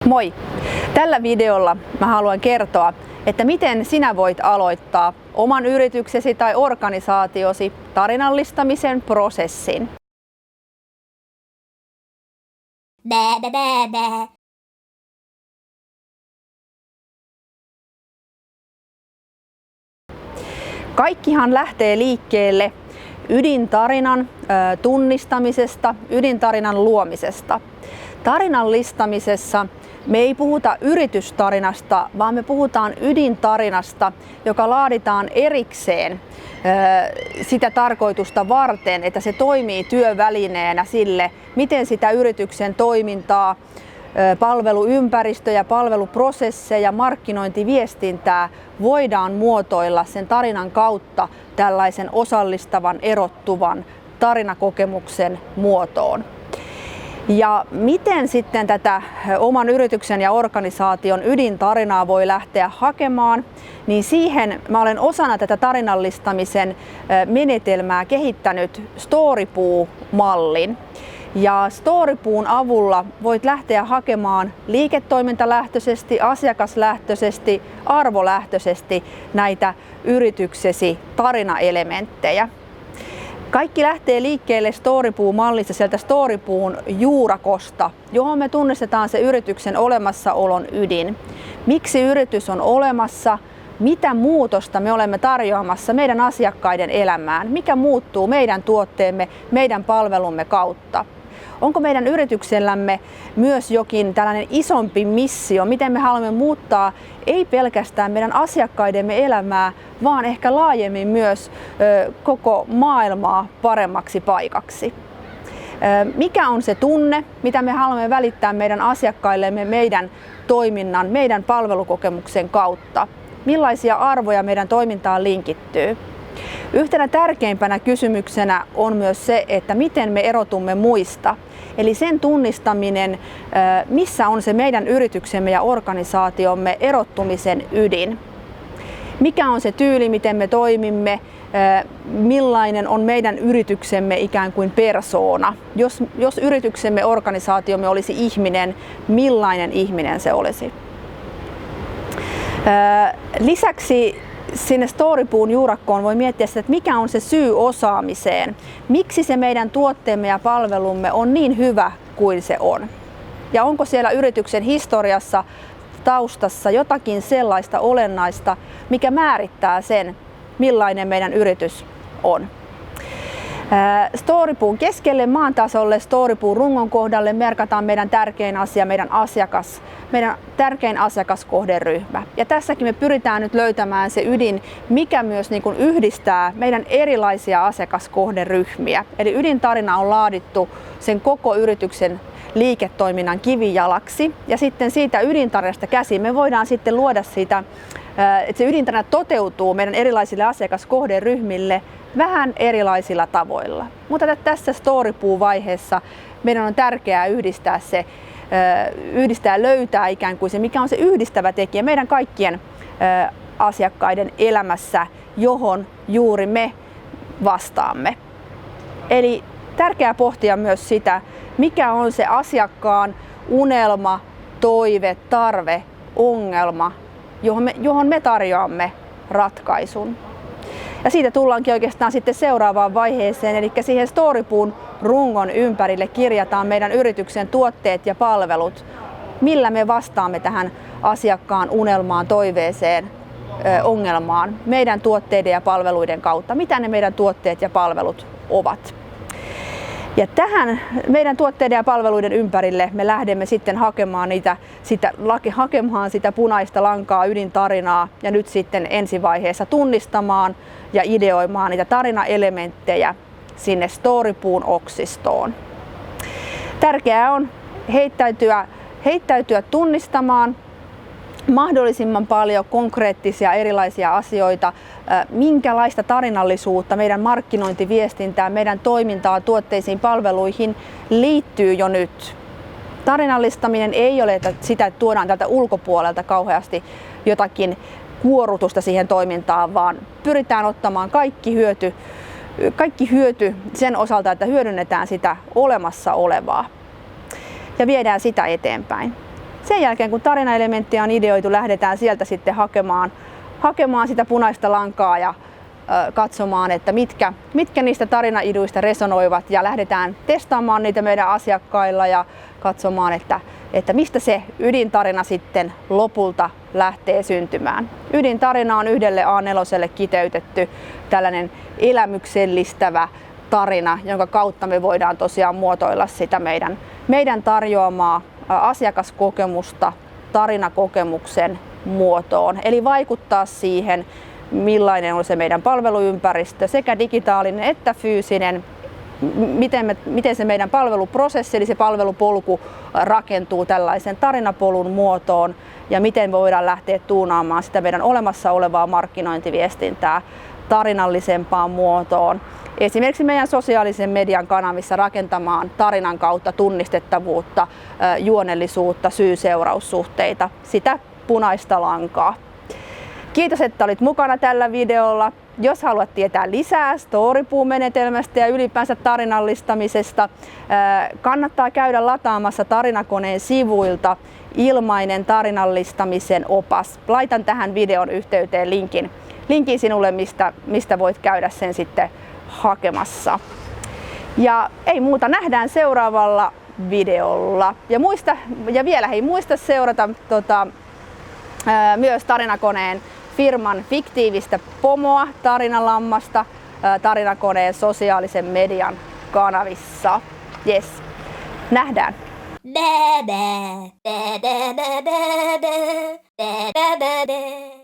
Moi! Tällä videolla mä haluan kertoa, että miten sinä voit aloittaa oman yrityksesi tai organisaatiosi tarinallistamisen prosessin. Kaikkihan lähtee liikkeelle ydintarinan tunnistamisesta, ydintarinan luomisesta. Tarinallistamisessa me ei puhuta yritystarinasta, vaan me puhutaan ydintarinasta, joka laaditaan erikseen sitä tarkoitusta varten, että se toimii työvälineenä sille, miten sitä yrityksen toimintaa, palveluympäristöjä, palveluprosesseja, markkinointiviestintää voidaan muotoilla sen tarinan kautta tällaisen osallistavan, erottuvan tarinakokemuksen muotoon. Ja miten sitten tätä oman yrityksen ja organisaation ydintarinaa voi lähteä hakemaan, niin siihen mä olen osana tätä tarinallistamisen menetelmää kehittänyt Storypuu-mallin. Ja Storypuun avulla voit lähteä hakemaan liiketoimintalähtöisesti, asiakaslähtöisesti, arvolähtöisesti näitä yrityksesi tarinaelementtejä. Kaikki lähtee liikkeelle Storypuu-mallissa sieltä Storypuun juurakosta, johon me tunnistetaan se yrityksen olemassaolon ydin. Miksi yritys on olemassa? Mitä muutosta me olemme tarjoamassa meidän asiakkaiden elämään? Mikä muuttuu meidän tuotteemme, meidän palvelumme kautta? Onko meidän yrityksellämme myös jokin tällainen isompi missio, miten me haluamme muuttaa ei pelkästään meidän asiakkaidemme elämää, vaan ehkä laajemmin myös koko maailmaa paremmaksi paikaksi? Mikä on se tunne, mitä me haluamme välittää meidän asiakkaillemme meidän toiminnan, meidän palvelukokemuksen kautta? Millaisia arvoja meidän toimintaan linkittyy? Yhtenä tärkeimpänä kysymyksenä on myös se, että miten me erotumme muista. Eli sen tunnistaminen, missä on se meidän yrityksemme ja organisaatiomme erottumisen ydin. Mikä on se tyyli, miten me toimimme, millainen on meidän yrityksemme ikään kuin persoona. Jos yrityksemme, organisaatiomme olisi ihminen, millainen ihminen se olisi. Lisäksi sinne Storypuun juurakkoon voi miettiä sitä, että mikä on se syy osaamiseen. Miksi se meidän tuotteemme ja palvelumme on niin hyvä kuin se on. Ja onko siellä yrityksen historiassa taustassa jotakin sellaista olennaista, mikä määrittää sen, millainen meidän yritys on. Storypuun keskelle maan tasolle, Storypuun rungon kohdalle merkataan meidän tärkein asia, meidän tärkein asiakaskohderyhmä. Ja tässäkin me pyritään nyt löytämään se ydin, mikä myös niin kuin yhdistää meidän erilaisia asiakaskohderyhmiä. Eli ydintarina on laadittu sen koko yrityksen liiketoiminnan kivijalaksi. Ja sitten siitä ydintarinasta käsin me voidaan sitten luoda sitä, että se ydintarina toteutuu meidän erilaisille asiakaskohderyhmille vähän erilaisilla tavoilla. Mutta tässä Storypuu-vaiheessa meidän on tärkeää löytää ikään kuin se, mikä on se yhdistävä tekijä meidän kaikkien asiakkaiden elämässä, johon juuri me vastaamme. Eli tärkeää pohtia myös sitä, mikä on se asiakkaan unelma, toive, tarve, ongelma, johon me tarjoamme ratkaisun. Ja siitä tullaankin oikeastaan sitten seuraavaan vaiheeseen, eli siihen Storypuun rungon ympärille kirjataan meidän yrityksen tuotteet ja palvelut, millä me vastaamme tähän asiakkaan unelmaan, toiveeseen, ongelmaan meidän tuotteiden ja palveluiden kautta. Mitä ne meidän tuotteet ja palvelut ovat. Ja tähän meidän tuotteiden ja palveluiden ympärille me lähdemme sitten hakemaan sitä punaista lankaa, ydintarinaa ja nyt sitten ensivaiheessa tunnistamaan ja ideoimaan niitä tarinaelementtejä sinne Storypuun oksistoon. Tärkeää on heittäytyä tunnistamaan mahdollisimman paljon konkreettisia erilaisia asioita, minkälaista tarinallisuutta meidän markkinointiviestintään, meidän toimintaan, tuotteisiin, palveluihin liittyy jo nyt. Tarinallistaminen ei ole sitä, että tuodaan tältä ulkopuolelta kauheasti jotakin kuorutusta siihen toimintaan, vaan pyritään ottamaan kaikki hyöty sen osalta, että hyödynnetään sitä olemassa olevaa ja viedään sitä eteenpäin. Sen jälkeen kun tarinaelementtiä on ideoitu, lähdetään sieltä sitten hakemaan sitä punaista lankaa ja katsomaan, että mitkä niistä tarinaiduista resonoivat, ja lähdetään testaamaan niitä meidän asiakkailla ja katsomaan, että mistä se ydintarina sitten lopulta lähtee syntymään. Ydintarina on yhdelle A4:lle kiteytetty tällainen elämyksellistävä tarina, jonka kautta me voidaan tosiaan muotoilla sitä meidän tarjoamaa asiakaskokemusta tarinakokemuksen muotoon. Eli vaikuttaa siihen, millainen on se meidän palveluympäristö, sekä digitaalinen että fyysinen, miten se meidän palveluprosessi, eli se palvelupolku rakentuu tällaisen tarinapolun muotoon, ja miten voidaan lähteä tuunaamaan sitä meidän olemassa olevaa markkinointiviestintää tarinallisempaan muotoon. Esimerkiksi meidän sosiaalisen median kanavissa rakentamaan tarinan kautta tunnistettavuutta, juonellisuutta, syy-seuraussuhteita, sitä punaista lankaa. Kiitos, että olit mukana tällä videolla. Jos haluat tietää lisää Storypuu-menetelmästä ja ylipäänsä tarinallistamisesta, kannattaa käydä lataamassa Tarinakoneen sivuilta ilmainen tarinallistamisen opas. Laitan tähän videon yhteyteen linkin sinulle, mistä voit käydä sen sitten hakemassa. Ja ei muuta, nähdään seuraavalla videolla. Ja vielä muista seurata myös Tarinakoneen firman fiktiivistä pomoa Tarinalammasta Tarinakoneen sosiaalisen median kanavissa. Yes, nähdään! Da da da da da da da da da da.